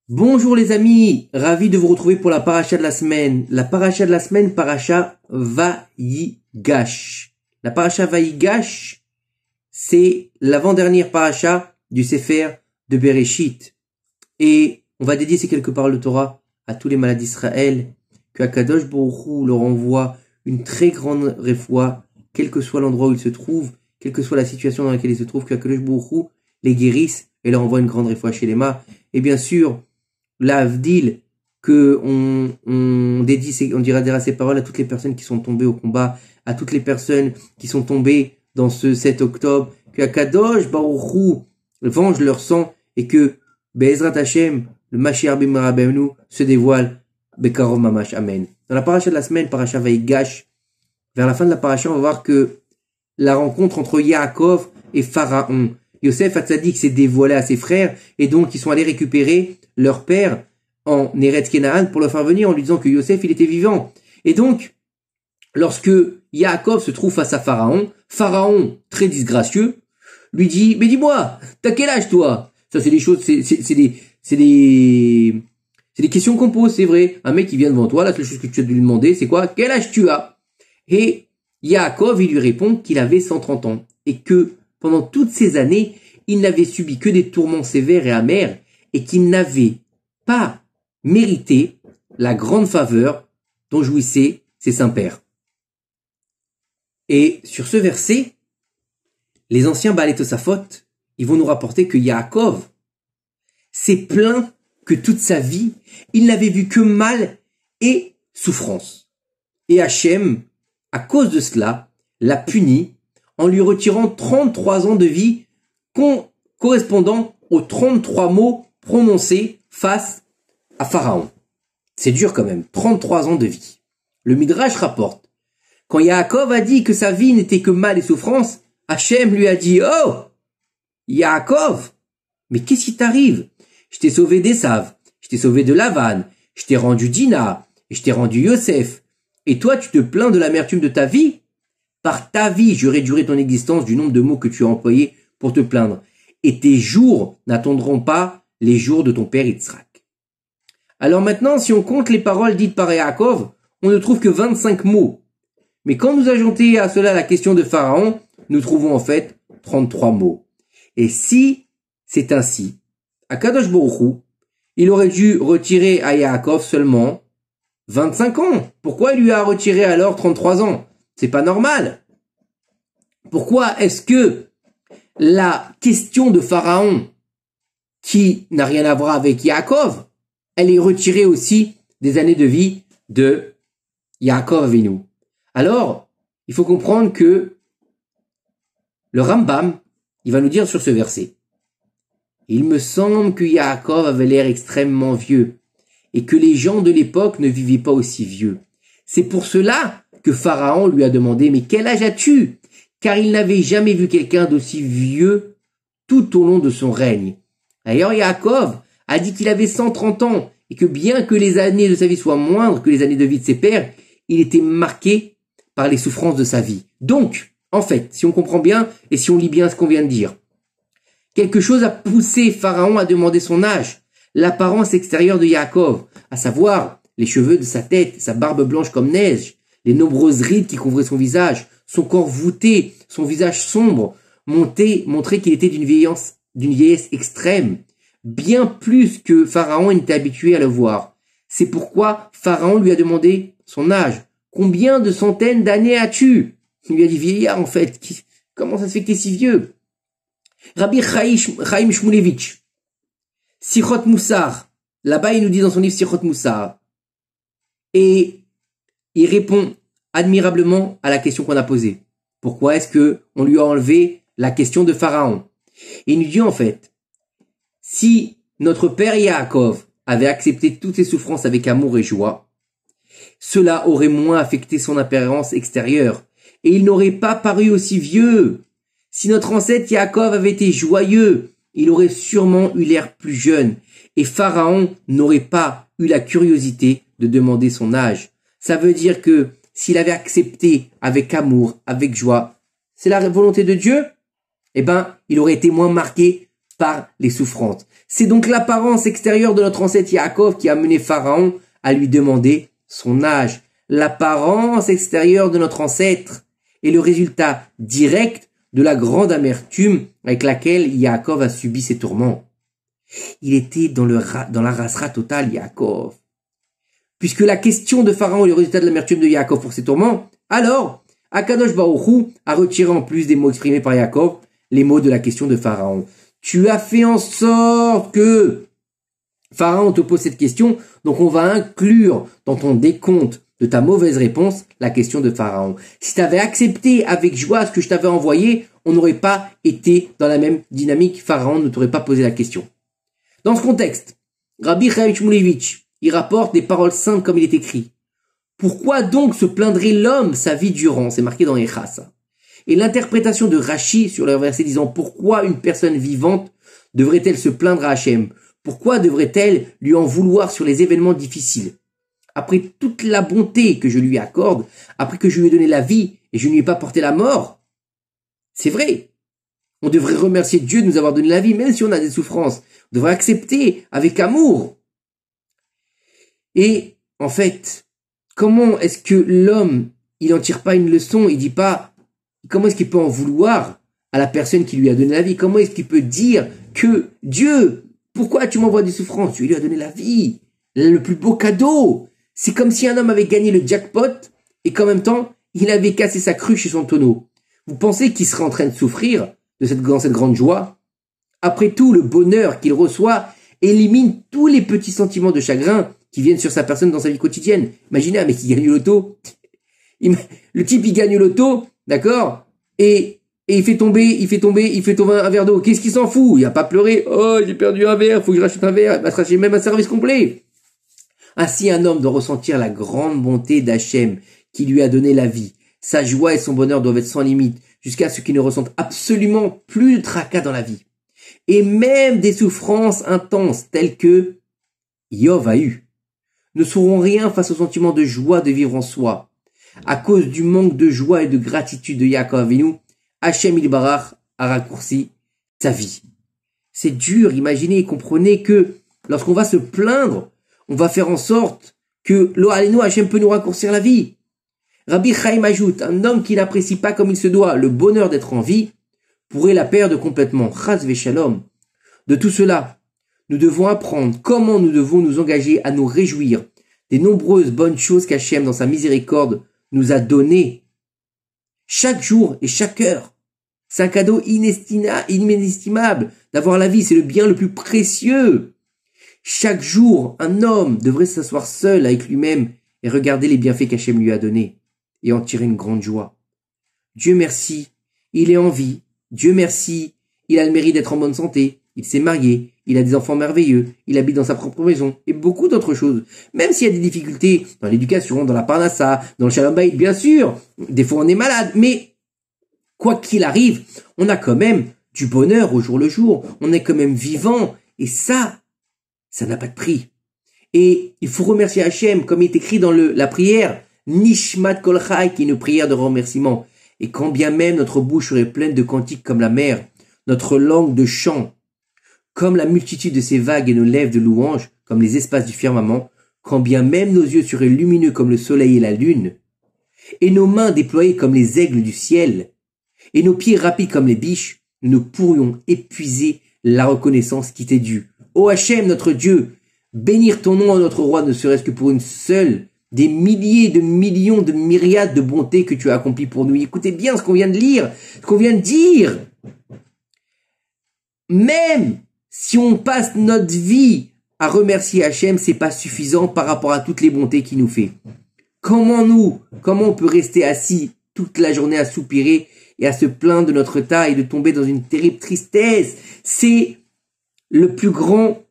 Bonjour les amis, ravi de vous retrouver pour la paracha de la semaine. La paracha de la semaine, paracha Vayigash. La paracha Vayigash, c'est l'avant-dernière paracha du Sefer de Bereshit. Et on va dédier ces quelques paroles de Torah à tous les malades d'Israël, que Akadosh Baruch Hu leur envoie une très grande réfoua, quel que soit l'endroit où ils se trouvent, quelle que soit la situation dans laquelle ils se trouvent, que Akadosh Baruch Hu les guérisse et leur envoie une grande réfoua chez les mains. Et bien sûr, l'Avdil, que on dira ces paroles à toutes les personnes qui sont tombées au combat, à toutes les personnes qui sont tombées dans ce 7 octobre, que Akadosh Baruch Hu venge leur sang et que Be'ezrat Hashem, le Mashiach ben Rabbeinu, se dévoile Bekarov Mamash. Amen. Dans la paracha de la semaine, paracha Vayigash, vers la fin de la paracha, on va voir que la rencontre entre Yaakov et Pharaon. Yosef Hatzadik s'est dévoilé à ses frères et donc ils sont allés récupérer leur père en Eretz Kenaan pour le faire venir en lui disant que Yosef il était vivant. Et donc, lorsque Yaakov se trouve face à Pharaon, Pharaon, très disgracieux, lui dit, mais dis-moi, t'as quel âge toi? Ça c'est des choses, c'est des questions qu'on pose, c'est vrai. Un mec qui vient devant toi, la seule chose que tu as dû lui demander, c'est quoi? Quel âge tu as? Et Yaakov, il lui répond qu'il avait 130 ans et que pendant toutes ces années, il n'avait subi que des tourments sévères et amers et qu'il n'avait pas mérité la grande faveur dont jouissaient ses saints-pères. Et sur ce verset, les anciens Baalei Tosafot, ils vont nous rapporter que Yaakov s'est plaint que toute sa vie, il n'avait vu que mal et souffrance. Et Hachem, à cause de cela, l'a puni en lui retirant 33 ans de vie correspondant aux 33 mots prononcés face à Pharaon. C'est dur quand même, 33 ans de vie. Le Midrash rapporte, quand Yaakov a dit que sa vie n'était que mal et souffrance, Hachem lui a dit, oh, Yaakov, mais qu'est-ce qui t'arrive? Je t'ai sauvé d'Esav, je t'ai sauvé de Lavan, je t'ai rendu Dina, et je t'ai rendu Yosef. Et toi, tu te plains de l'amertume de ta vie? Par ta vie, je réduirai ton existence du nombre de mots que tu as employés pour te plaindre. Et tes jours n'attendront pas les jours de ton père Yitzhak. Alors maintenant, si on compte les paroles dites par Yaakov, on ne trouve que 25 mots. Mais quand nous ajoutons à cela la question de Pharaon, nous trouvons en fait 33 mots. Et si c'est ainsi, Akadosh Baruch Hu, il aurait dû retirer à Yaakov seulement 25 ans. Pourquoi il lui a retiré alors 33 ans? C'est pas normal. Pourquoi est-ce que la question de Pharaon, qui n'a rien à voir avec Yaakov, elle est retirée aussi des années de vie de Yaakov Avinu? Alors, il faut comprendre que le Rambam, il va nous dire sur ce verset, il me semble que Yaakov avait l'air extrêmement vieux et que les gens de l'époque ne vivaient pas aussi vieux. C'est pour cela que Pharaon lui a demandé, mais quel âge as-tu? Car il n'avait jamais vu quelqu'un d'aussi vieux tout au long de son règne. D'ailleurs, Yaakov a dit qu'il avait 130 ans et que bien que les années de sa vie soient moindres que les années de vie de ses pères, il était marqué par les souffrances de sa vie. Donc, en fait, si on comprend bien et si on lit bien ce qu'on vient de dire, quelque chose a poussé Pharaon à demander son âge, l'apparence extérieure de Yaakov, à savoir les cheveux de sa tête, sa barbe blanche comme neige, les nombreuses rides qui couvraient son visage, son corps voûté, son visage sombre, montrait qu'il était d'une vieillesse extrême, bien plus que Pharaon n'était habitué à le voir. C'est pourquoi Pharaon lui a demandé son âge. Combien de centaines d'années as-tu? Il lui a dit, vieillard en fait, comment ça se fait que t'es si vieux? Rabbi Chaim Shmulevitch, Sichot Moussar, là-bas il nous dit dans son livre Sichot Moussar, et il répond admirablement à la question qu'on a posée. Pourquoi est-ce que on lui a enlevé la question de Pharaon? Et il nous dit en fait, si notre père Yaakov avait accepté toutes ses souffrances avec amour et joie, cela aurait moins affecté son apparence extérieure, et il n'aurait pas paru aussi vieux. Si notre ancêtre Yaakov avait été joyeux, il aurait sûrement eu l'air plus jeune, et Pharaon n'aurait pas eu la curiosité de demander son âge. Ça veut dire que s'il avait accepté avec amour, avec joie, c'est la volonté de Dieu, eh ben, il aurait été moins marqué par les souffrances. C'est donc l'apparence extérieure de notre ancêtre Yaakov qui a mené Pharaon à lui demander son âge. L'apparence extérieure de notre ancêtre est le résultat direct de la grande amertume avec laquelle Yaakov a subi ses tourments. Il était dans la rasra totale, Yaakov. Puisque la question de Pharaon est le résultat de l'amertume de Yaakov pour ses tourments, alors Akadosh Baruch Hu a retiré en plus des mots exprimés par Yaakov les mots de la question de Pharaon. Tu as fait en sorte que Pharaon te pose cette question, donc on va inclure dans ton décompte de ta mauvaise réponse la question de Pharaon. Si tu avais accepté avec joie ce que je t'avais envoyé, on n'aurait pas été dans la même dynamique. Pharaon ne t'aurait pas posé la question. Dans ce contexte, Rabbi Chaim Shmulevitch, il rapporte des paroles simples comme il est écrit. Pourquoi donc se plaindrait l'homme sa vie durant? C'est marqué dans Echas. Et l'interprétation de Rashi sur le verset disant pourquoi une personne vivante devrait-elle se plaindre à Hachem? Pourquoi devrait-elle lui en vouloir sur les événements difficiles? Après toute la bonté que je lui accorde, après que je lui ai donné la vie et je ne lui ai pas porté la mort, c'est vrai. On devrait remercier Dieu de nous avoir donné la vie, même si on a des souffrances. On devrait accepter avec amour. Et en fait, comment est-ce que l'homme, il n'en tire pas une leçon? Il dit pas, comment est-ce qu'il peut en vouloir à la personne qui lui a donné la vie? Comment est-ce qu'il peut dire que Dieu, pourquoi tu m'envoies des souffrances? Tu lui as donné la vie, le plus beau cadeau. C'est comme si un homme avait gagné le jackpot et qu'en même temps, il avait cassé sa cruche et son tonneau. Vous pensez qu'il serait en train de souffrir de cette grande joie? Après tout, le bonheur qu'il reçoit élimine tous les petits sentiments de chagrin qui viennent sur sa personne dans sa vie quotidienne. Imaginez un mec qui gagne le loto. Le type, il gagne le loto, d'accord? Et il fait tomber un verre d'eau. Qu'est-ce qu'il s'en fout? Il a pas pleuré. Oh, j'ai perdu un verre, faut que je rachète un verre. Il va se racheter même un service complet. Ainsi, un homme doit ressentir la grande bonté d'Hachem qui lui a donné la vie. Sa joie et son bonheur doivent être sans limite, jusqu'à ce qu'il ne ressente absolument plus de tracas dans la vie. Et même des souffrances intenses telles que Yov a eu ne seront rien face au sentiment de joie de vivre en soi. À cause du manque de joie et de gratitude de Yaakov Avinu, Hachem Ilbarach a raccourci sa vie. C'est dur, imaginez et comprenez que lorsqu'on va se plaindre, on va faire en sorte que Lo Alenu Hachem peut nous raccourcir la vie. Rabbi Chaim ajoute, un homme qui n'apprécie pas comme il se doit le bonheur d'être en vie, pourrait la perdre complètement. Chas v'shalom. De tout cela, nous devons apprendre comment nous devons nous engager à nous réjouir des nombreuses bonnes choses qu'Hachem, dans sa miséricorde, nous a données chaque jour et chaque heure. C'est un cadeau inestimable d'avoir la vie, c'est le bien le plus précieux. Chaque jour, un homme devrait s'asseoir seul avec lui-même et regarder les bienfaits qu'Hachem lui a donnés et en tirer une grande joie. Dieu merci, il est en vie. Dieu merci, il a le mérite d'être en bonne santé. Il s'est marié, il a des enfants merveilleux, il habite dans sa propre maison et beaucoup d'autres choses. Même s'il y a des difficultés dans l'éducation, dans la parnassa, dans le shalom bayit, bien sûr, des fois on est malade, mais quoi qu'il arrive, on a quand même du bonheur au jour le jour, on est quand même vivant et ça n'a pas de prix. Et il faut remercier Hachem, comme il est écrit dans la prière, Nishmat Kol Chai, qui est une prière de remerciement. Et quand bien même notre bouche serait pleine de cantiques comme la mer, notre langue de chant, comme la multitude de ces vagues et nos lèvres de louanges, comme les espaces du firmament, quand bien même nos yeux seraient lumineux comme le soleil et la lune, et nos mains déployées comme les aigles du ciel, et nos pieds rapides comme les biches, nous ne pourrions épuiser la reconnaissance qui t'est due. Ô Hachem, notre Dieu, bénir ton nom à notre roi, ne serait-ce que pour une seule des milliers de millions de myriades de bontés que tu as accomplies pour nous. Écoutez bien ce qu'on vient de lire, ce qu'on vient de dire. Même si on passe notre vie à remercier Hachem, c'est pas suffisant par rapport à toutes les bontés qu'il nous fait. Comment on peut rester assis toute la journée à soupirer et à se plaindre de notre tas et de tomber dans une terrible tristesse? C'est le plus grand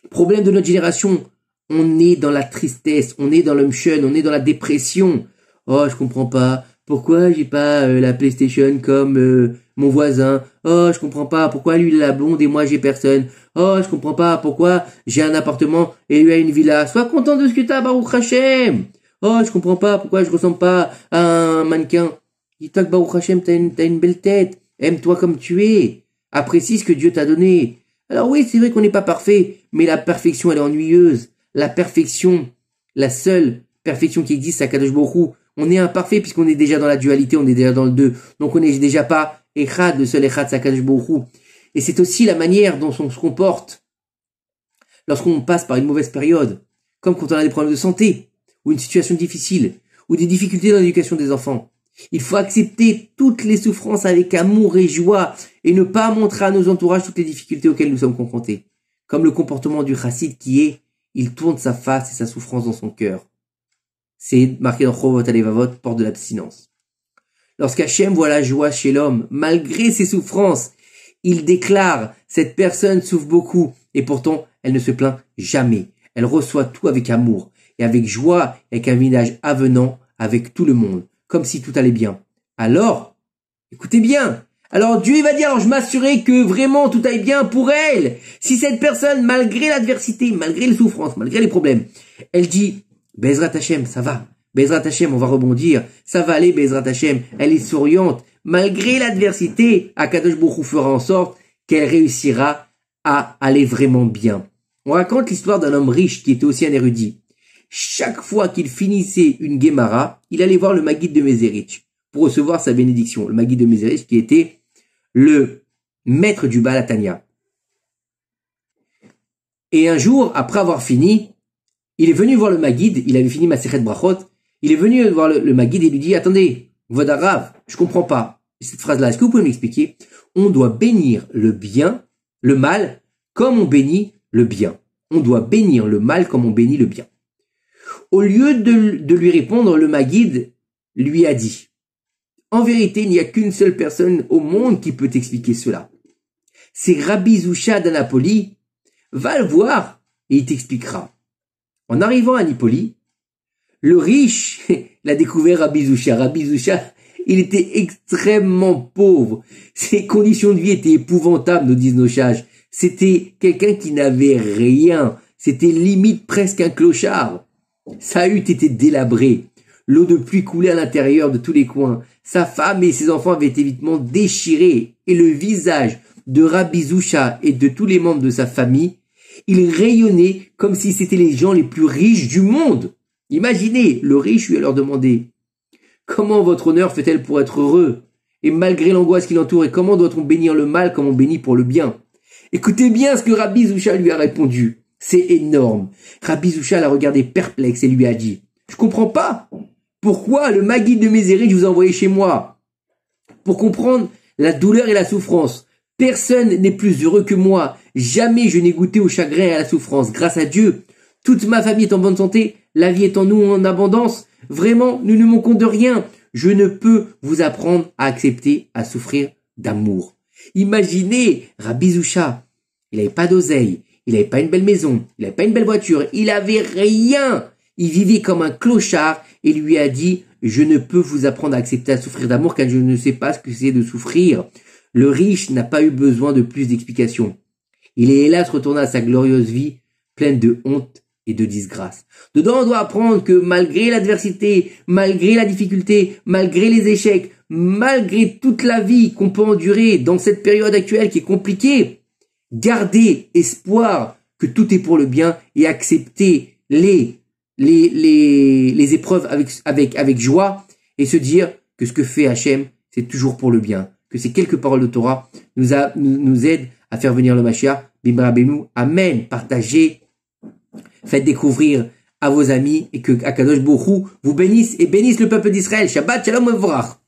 problème de notre génération. On est dans la tristesse, on est dans l'umshun, on est dans la dépression. Oh, je comprends pas. Pourquoi j'ai pas la PlayStation comme mon voisin? Oh, je comprends pas. Pourquoi lui il a la blonde et moi j'ai personne? Oh, je comprends pas. Pourquoi j'ai un appartement et lui a une villa? Sois content de ce que t'as, Baruch Hashem. Oh, je comprends pas. Pourquoi je ressemble pas à un mannequin? Dis-toi que Baruch Hashem, t'as une belle tête. Aime-toi comme tu es. Apprécie ce que Dieu t'a donné. Alors oui, c'est vrai qu'on n'est pas parfait, mais la perfection, elle est ennuyeuse. La perfection, la seule perfection qui existe, c'est Akadosh Baruch Hu. On est imparfait puisqu'on est déjà dans la dualité, on est déjà dans le deux. Donc on n'est déjà pas Echad, le seul Echad, c'est Akadosh Baruch Hu. Et c'est aussi la manière dont on se comporte lorsqu'on passe par une mauvaise période, comme quand on a des problèmes de santé, ou une situation difficile, ou des difficultés dans l'éducation des enfants. Il faut accepter toutes les souffrances avec amour et joie, et ne pas montrer à nos entourages toutes les difficultés auxquelles nous sommes confrontés. Comme le comportement du chassid qui est, il tourne sa face et sa souffrance dans son cœur. C'est marqué dans Chovot Alevavot, porte de l'abstinence. Lorsqu'Hachem voit la joie chez l'homme, malgré ses souffrances, il déclare, cette personne souffre beaucoup, et pourtant, elle ne se plaint jamais. Elle reçoit tout avec amour, et avec joie, avec un visage avenant, avec tout le monde, comme si tout allait bien. Alors, écoutez bien, alors Dieu va dire, alors je m'assurais que vraiment tout aille bien pour elle. Si cette personne, malgré l'adversité, malgré les souffrances, malgré les problèmes, elle dit, Bezrat Hashem, ça va. Bezrat Hashem, on va rebondir. Ça va aller, Bezrat Hashem. Elle est souriante. Malgré l'adversité, Akadosh Baruch Hu fera en sorte qu'elle réussira à aller vraiment bien. On raconte l'histoire d'un homme riche qui était aussi un érudit. Chaque fois qu'il finissait une Gemara, il allait voir le Maguide de Mézérich pour recevoir sa bénédiction. Le Maguide de Mézérich qui était le maître du Baal Hatanya. Et un jour, après avoir fini, il est venu voir le Maguide, il avait fini Masechet Brachot, il est venu voir le Maguide et lui dit, attendez, Vodarav, je comprends pas cette phrase-là, est-ce que vous pouvez m'expliquer? On doit bénir le bien, le mal, comme on bénit le bien. On doit bénir le mal comme on bénit le bien. Au lieu de lui répondre, le Maguide lui a dit, en vérité, il n'y a qu'une seule personne au monde qui peut t'expliquer cela. C'est Rabbi Zusha d'Anapoli. Va le voir et il t'expliquera. En arrivant à Nipoli, le riche l'a découvert Rabbi Zusha. Rabbi Zusha, il était extrêmement pauvre. Ses conditions de vie étaient épouvantables, nous disent nos sages. C'était quelqu'un qui n'avait rien. C'était limite presque un clochard. Sa hutte était délabrée. L'eau de pluie coulait à l'intérieur de tous les coins. Sa femme et ses enfants avaient été vitement déchirés. Et le visage de Rabbi Zusha et de tous les membres de sa famille, il rayonnait comme si c'était les gens les plus riches du monde. Imaginez, le riche lui a leur demandé « Comment votre honneur fait-elle pour être heureux? Et malgré l'angoisse qui l'entoure, et comment doit-on bénir le mal comme on bénit pour le bien ?» Écoutez bien ce que Rabbi Zusha lui a répondu. C'est énorme. Rabbi Zusha l'a regardé perplexe et lui a dit « Je comprends pas. Pourquoi le Maguide de Mézérich vous a envoyé chez moi? Pour comprendre la douleur et la souffrance. Personne n'est plus heureux que moi. Jamais je n'ai goûté au chagrin et à la souffrance. Grâce à Dieu, toute ma famille est en bonne santé. La vie est en nous en abondance. Vraiment, nous ne manquons de rien. Je ne peux vous apprendre à accepter, à souffrir d'amour. » Imaginez, Rabbi Zusha, il n'avait pas d'oseille, il n'avait pas une belle maison, il n'avait pas une belle voiture, il avait rien. Il vivait comme un clochard et lui a dit « Je ne peux vous apprendre à accepter, à souffrir d'amour car je ne sais pas ce que c'est de souffrir. » Le riche n'a pas eu besoin de plus d'explications. Il est hélas retourné à sa glorieuse vie, pleine de honte et de disgrâce. Dedans, on doit apprendre que malgré l'adversité, malgré la difficulté, malgré les échecs, malgré toute la vie qu'on peut endurer dans cette période actuelle qui est compliquée, garder espoir que tout est pour le bien et accepter les épreuves avec joie et se dire que ce que fait Hachem, c'est toujours pour le bien. Que ces quelques paroles de Torah nous aident à faire venir le Mashiach. Bimra Rabbeinu. Amen. Partagez. Faites découvrir à vos amis et que Akadosh Baruch Hu vous bénisse et bénisse le peuple d'Israël. Shabbat Shalom Mevorach.